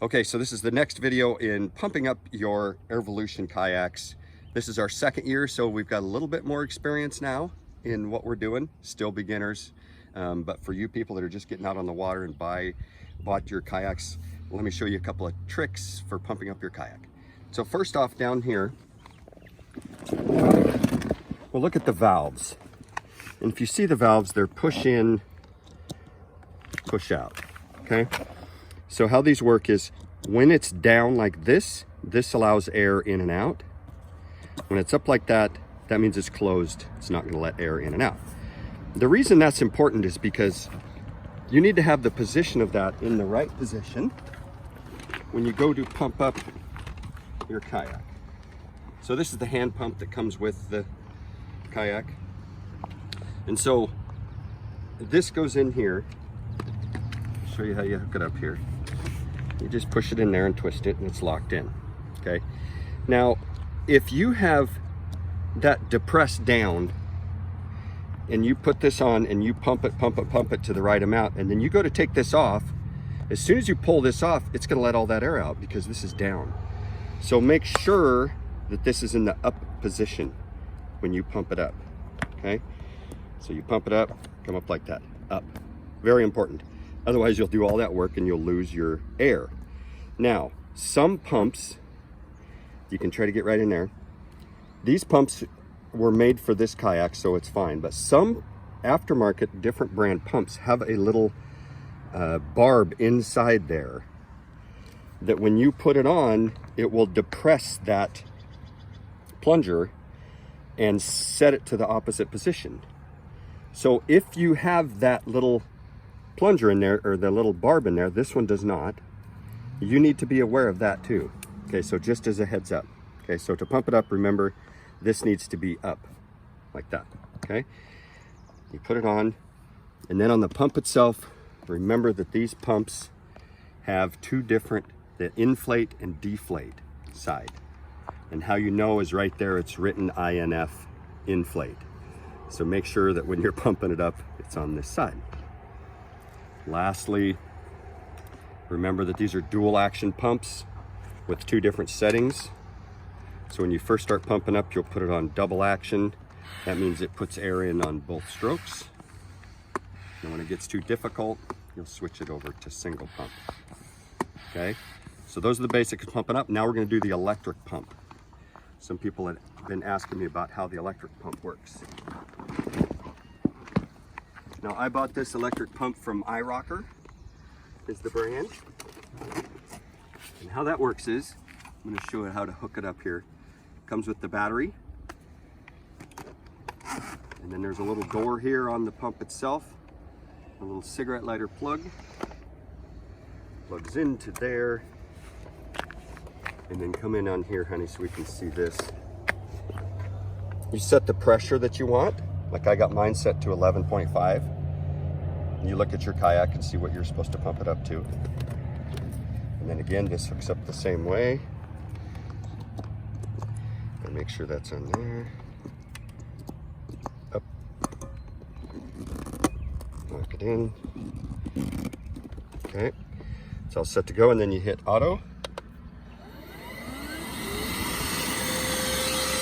Okay, so this is the next video in pumping up your Airvolution kayaks. This is our second year, so we've got a little bit more experience now in what we're doing. Still beginners, but for you people that are just getting out on the water and bought your kayaks, let me show you a couple of tricks for pumping up your kayak. So first off, down here, well, look at the valves. And if you see the valves, they're push in, push out, okay? So how these work is when it's down like this, this allows air in and out. When it's up like that, that means it's closed. It's not gonna let air in and out. The reason that's important is because you need to have the position of that in the right position when you go to pump up your kayak. So this is the hand pump that comes with the kayak. And so this goes in here. I'll show you how you hook it up here. You just push it in there and twist it and it's locked in, okay? Now, if you have that depressed down and you put this on and you pump it to the right amount, and then you go to take this off, as soon as you pull this off, it's gonna let all that air out because this is down. So make sure that this is in the up position when you pump it up, okay? So you pump it up, come up like that, up. Very important. Otherwise, you'll do all that work and you'll lose your air. Now, some pumps, you can try to get right in there. These pumps were made for this kayak, so it's fine. But some aftermarket, different brand pumps have a little barb inside there that when you put it on, it will depress that plunger and set it to the opposite position. So if you have that little plunger in there, or the little barb in there, this one does not, you need to be aware of that too. Okay, so just as a heads up. Okay, so to pump it up, remember, this needs to be up, like that, okay? You put it on, and then on the pump itself, remember that these pumps have two different, the inflate and deflate side. And how you know is right there, it's written INF, inflate. So make sure that when you're pumping it up, it's on this side. Lastly, remember that these are dual action pumps with two different settings. So when you first start pumping up, you'll put it on double action. That means it puts air in on both strokes. And when it gets too difficult, you'll switch it over to single pump. Okay, so those are the basics of pumping up. Now we're gonna do the electric pump. Some people have been asking me about how the electric pump works. Now, I bought this electric pump from iRocker, is the brand. And how that works is, I'm gonna show you how to hook it up here. It comes with the battery. And then there's a little door here on the pump itself. A little cigarette lighter plug. Plugs into there. And then come in on here, honey, so we can see this. You set the pressure that you want. Like I got mine set to 11.5. You look at your kayak and see what you're supposed to pump it up to. And then again, this hooks up the same way. And make sure that's on there. Up. Lock it in. Okay. It's all set to go, and then you hit auto.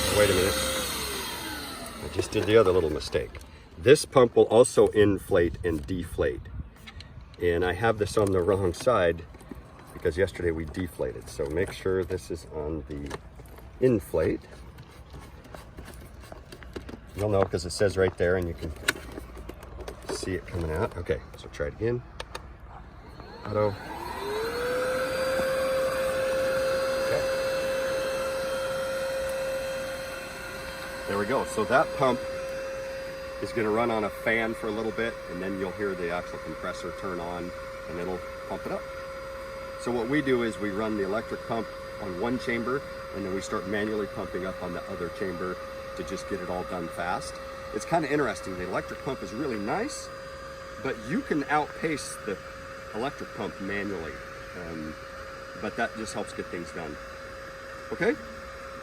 Oh, wait a minute. I just did the other little mistake. This pump will also inflate and deflate. And I have this on the wrong side because yesterday we deflated. So make sure this is on the inflate. You'll know because it says right there and you can see it coming out. Okay, so try it again. Auto. Okay. There we go. So that pump is going to run on a fan for a little bit, and then you'll hear the actual compressor turn on and it'll pump it up. So what we do is we run the electric pump on one chamber, and then we start manually pumping up on the other chamber to just get it all done fast. It's kind of interesting. The electric pump is really nice, but you can outpace the electric pump manually. But that just helps get things done. Okay,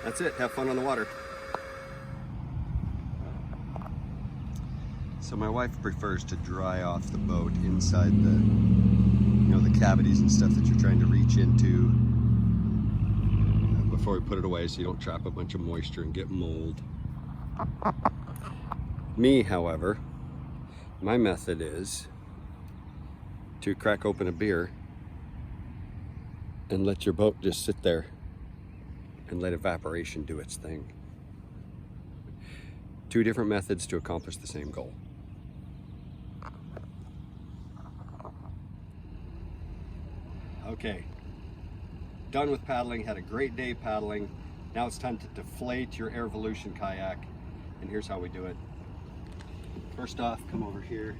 that's it. Have fun on the water. So my wife prefers to dry off the boat inside the, the cavities and stuff that you're trying to reach into before we put it away, so you don't trap a bunch of moisture and get mold. Me, however, my method is to crack open a beer and let your boat just sit there and let evaporation do its thing. Two different methods to accomplish the same goal. Okay, done with paddling, had a great day paddling. Now it's time to deflate your Airvolution kayak, and here's how we do it. First off, come over here,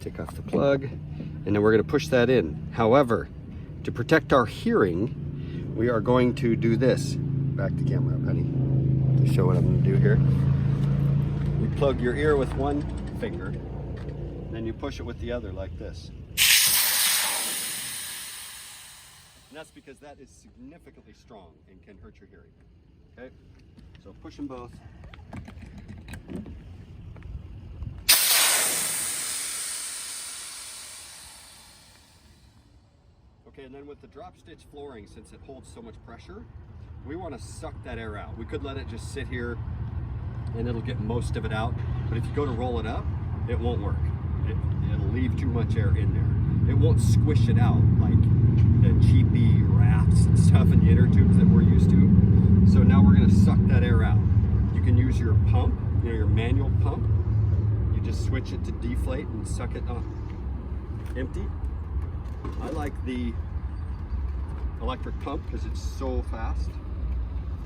take off the plug, and then we're going to push that in. However, to protect our hearing, we are going to do this. Back to camera, buddy, to show what I'm going to do here. You plug your ear with one finger, and then you push it with the other like this. And that's because that is significantly strong and can hurt your hearing. Okay, so push them both. Okay, and then with the drop stitch flooring, since it holds so much pressure, we want to suck that air out. We could let it just sit here and it'll get most of it out, but if you go to roll it up, it won't work. It'll leave too much air in there. It won't squish it out like the cheapy rafts and stuff in the inner tubes that we're used to. So now we're going to suck that air out. You can use your pump, your manual pump. You just switch it to deflate and suck it up empty. I like the electric pump because it's so fast.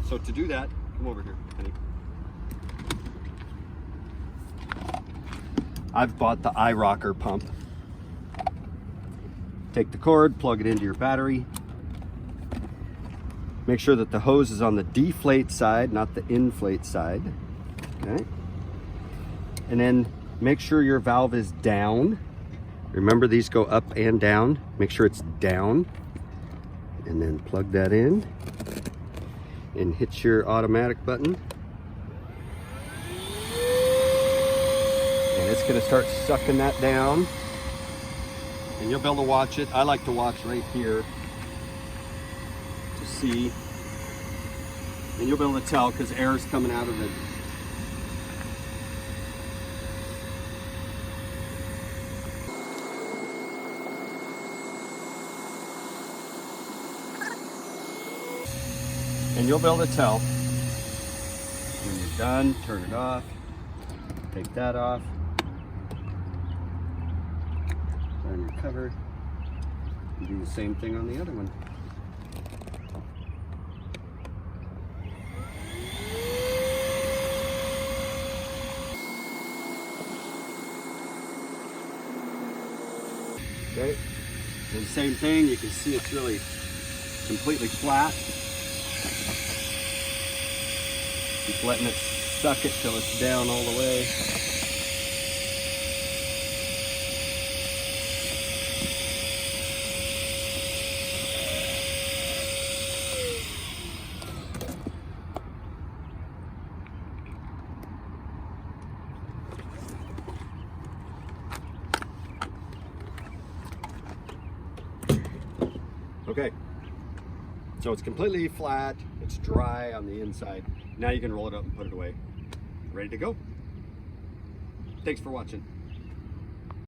So to do that, come over here, honey. I've bought the iRocker pump. Take the cord, plug it into your battery. Make sure that the hose is on the deflate side, not the inflate side. Okay. And then make sure your valve is down. Remember, these go up and down. Make sure it's down. And then plug that in and hit your automatic button. And it's going to start sucking that down. And you'll be able to watch it. I like to watch right here to see. And you'll be able to tell because air is coming out of it. And you'll be able to tell when you're done. Turn it off, take that off, put on your cover, and do the same thing on the other one. Okay, and same thing, you can see it's really completely flat. Keep letting it suck it till it's down all the way. Okay, so it's completely flat, it's dry on the inside. Now you can roll it up and put it away. Ready to go. Thanks for watching.